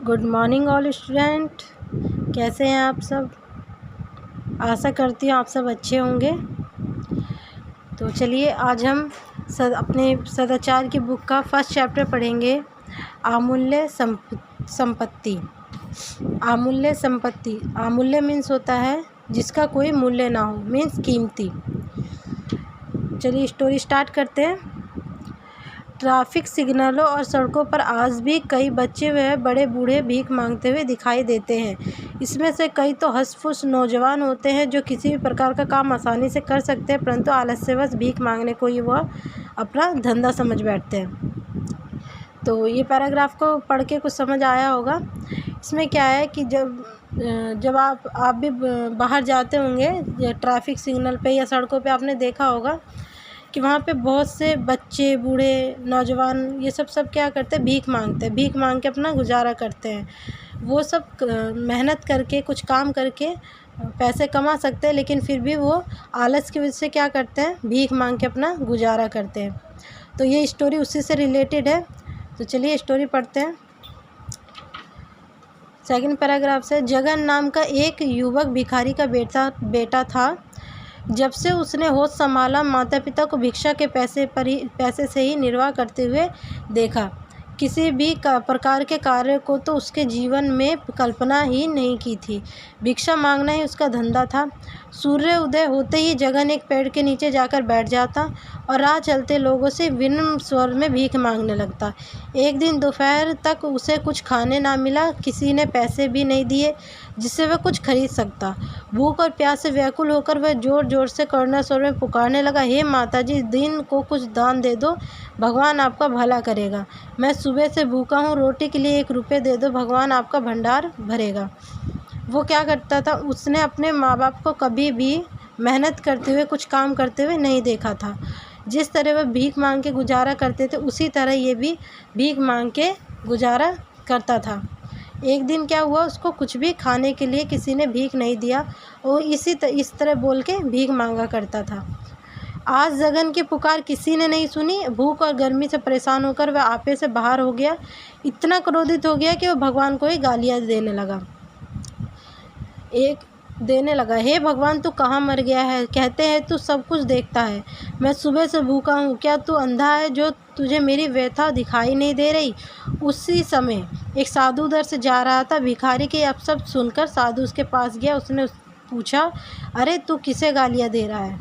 Good morning all student. कैसे हैं आप सब? आशा करती हूँ आप सब अच्छे होंगे। तो चलिए आज हम अपने सदाचार की बुक का फर्स्ट चैप्टर पढ़ेंगे, अमूल्य संपत्ति। अमूल्य संपत्ति, अमूल्य मीन्स होता है जिसका कोई मूल्य ना हो, मीन्स कीमती। चलिए स्टोरी स्टार्ट करते हैं। ट्रैफिक सिग्नलों और सड़कों पर आज भी कई बच्चे व बड़े बूढ़े भीख मांगते हुए दिखाई देते हैं। इसमें से कई तो हंस-फुस नौजवान होते हैं जो किसी भी प्रकार का काम आसानी से कर सकते हैं, परंतु आलस्यवश भीख मांगने को ही वह अपना धंधा समझ बैठते हैं। तो ये पैराग्राफ को पढ़ के कुछ समझ आया होगा। इसमें क्या है कि जब आप भी बाहर जाते होंगे ट्रैफिक सिग्नल पे या सड़कों पे, आपने देखा होगा कि वहाँ पे बहुत से बच्चे, बूढ़े, नौजवान ये सब क्या करते हैं, भीख मांगते हैं। भीख मांग के अपना गुजारा करते हैं। वो सब मेहनत करके, कुछ काम करके पैसे कमा सकते हैं, लेकिन फिर भी वो आलस की वजह से क्या करते हैं, भीख मांग के अपना गुजारा करते हैं। तो ये स्टोरी उसी से रिलेटेड है। तो चलिए स्टोरी पढ़ते हैं। सेकंड पैराग्राफ से, जगन नाम का एक युवक भिखारी का बेटा था। जब से उसने होश संभाला, माता पिता को भिक्षा के पैसे से ही निर्वाह करते हुए देखा। किसी भी प्रकार के कार्य को तो उसके जीवन में कल्पना ही नहीं की थी। भिक्षा मांगना ही उसका धंधा था। सूर्य उदय होते ही जगन एक पेड़ के नीचे जाकर बैठ जाता और राह चलते लोगों से विनम्र स्वर में भीख मांगने लगता। एक दिन दोपहर तक उसे कुछ खाने ना मिला। किसी ने पैसे भी नहीं दिए जिससे वह कुछ खरीद सकता। भूख और प्यास से व्याकुल होकर वह जोर जोर से करुणा स्वर में पुकारने लगा, हे माताजी, दिन को कुछ दान दे दो, भगवान आपका भला करेगा। मैं सुबह से भूखा हूँ, रोटी के लिए 1 रुपये दे दो, भगवान आपका भंडार भरेगा। वो क्या करता था, उसने अपने माँ बाप को कभी भी मेहनत करते हुए, कुछ काम करते हुए नहीं देखा था। जिस तरह वह भीख मांग के गुजारा करते थे, उसी तरह ये भी भीख मांग के गुजारा करता था। एक दिन क्या हुआ, उसको कुछ भी खाने के लिए किसी ने भीख नहीं दिया। वो इस तरह बोल के भीख मांगा करता था। आज जगन की पुकार किसी ने नहीं सुनी। भूख और गर्मी से परेशान होकर वह आपे से बाहर हो गया। इतना क्रोधित हो गया कि वह भगवान को ही गालियाँ देने लगा। हे भगवान, तू कहाँ मर गया है? कहते हैं तू सब कुछ देखता है। मैं सुबह से भूखा हूँ। क्या तू अंधा है जो तुझे मेरी व्यथा दिखाई नहीं दे रही? उसी समय एक साधु उधर से जा रहा था। भिखारी के अब सब सुनकर साधु उसके पास गया। उसने पूछा, अरे तू किसे गालियाँ दे रहा है?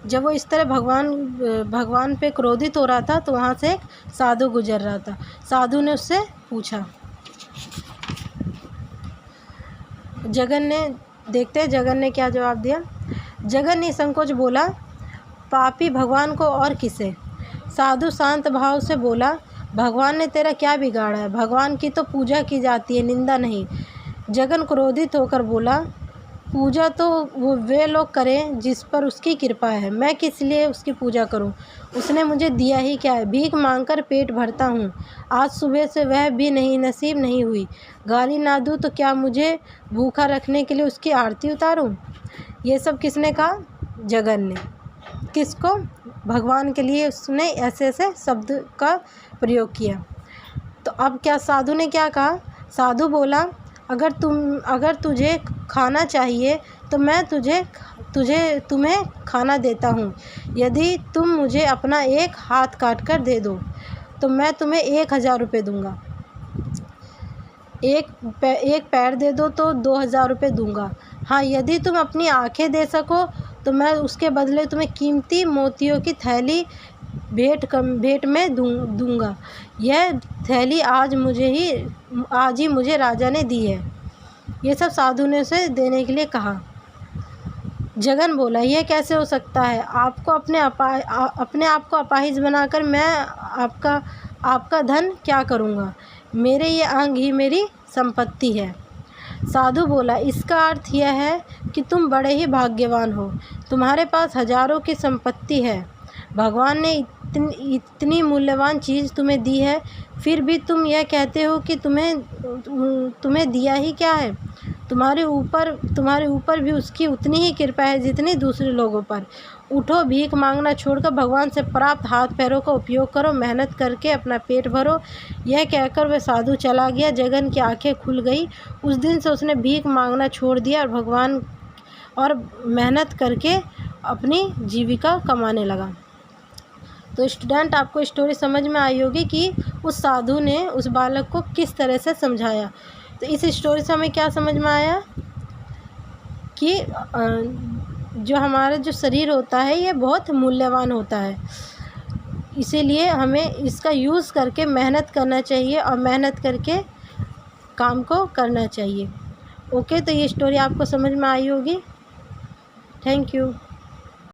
जब वो इस तरह भगवान पे क्रोधित हो रहा था, तो वहाँ से एक साधु गुजर रहा था। साधु ने उससे पूछा। जगन ने क्या जवाब दिया। जगन निसंकोच बोला, पापी भगवान को और किसे? साधु शांत भाव से बोला, भगवान ने तेरा क्या बिगाड़ा है? भगवान की तो पूजा की जाती है, निंदा नहीं। जगन क्रोधित होकर बोला, पूजा तो वे लोग करें जिस पर उसकी कृपा है। मैं किस लिए उसकी पूजा करूं? उसने मुझे दिया ही क्या है? भीख मांगकर पेट भरता हूं। आज सुबह से वह भी नसीब नहीं हुई। गाली ना दूं तो क्या मुझे भूखा रखने के लिए उसकी आरती उतारूं? ये सब किसने कहा? जगन ने। किसको? भगवान के लिए उसने ऐसे शब्द का प्रयोग किया। तो अब क्या साधु ने क्या कहा? साधु बोला, अगर तुझे खाना चाहिए तो मैं तुम्हें खाना देता हूँ। यदि तुम मुझे अपना एक हाथ काट कर दे दो तो मैं तुम्हें 1000 रुपये दूँगा। एक पैर दे दो तो 2000 रुपये दूँगा। हाँ, यदि तुम अपनी आँखें दे सको तो मैं उसके बदले तुम्हें कीमती मोतियों की थैली भेंट में दूँगा। यह थैली आज ही मुझे राजा ने दी है। ये सब साधु ने उसे देने के लिए कहा। जगन बोला, यह कैसे हो सकता है? आपको अपने आप को अपाहिज बनाकर मैं आपका धन क्या करूँगा? मेरे ये अंग ही मेरी संपत्ति है। साधु बोला, इसका अर्थ यह है कि तुम बड़े ही भाग्यवान हो। तुम्हारे पास हजारों की संपत्ति है। भगवान ने इतनी मूल्यवान चीज़ तुम्हें दी है, फिर भी तुम यह कहते हो कि तुम्हें दिया ही क्या है? तुम्हारे ऊपर भी उसकी उतनी ही कृपा है जितनी दूसरे लोगों पर। उठो, भीख मांगना छोड़कर भगवान से प्राप्त हाथ पैरों का उपयोग करो, मेहनत करके अपना पेट भरो। यह कहकर वह साधु चला गया। जगन की आंखें खुल गई। उस दिन से उसने भीख मांगना छोड़ दिया और मेहनत करके अपनी जीविका कमाने लगा। तो स्टूडेंट, आपको स्टोरी समझ में आई होगी कि उस साधु ने उस बालक को किस तरह से समझाया। तो इस स्टोरी से हमें क्या समझ में आया कि जो हमारा जो शरीर होता है ये बहुत मूल्यवान होता है, इसीलिए हमें इसका यूज़ करके मेहनत करना चाहिए और मेहनत करके काम को करना चाहिए। ओके, तो ये स्टोरी आपको समझ में आई होगी। Thank you.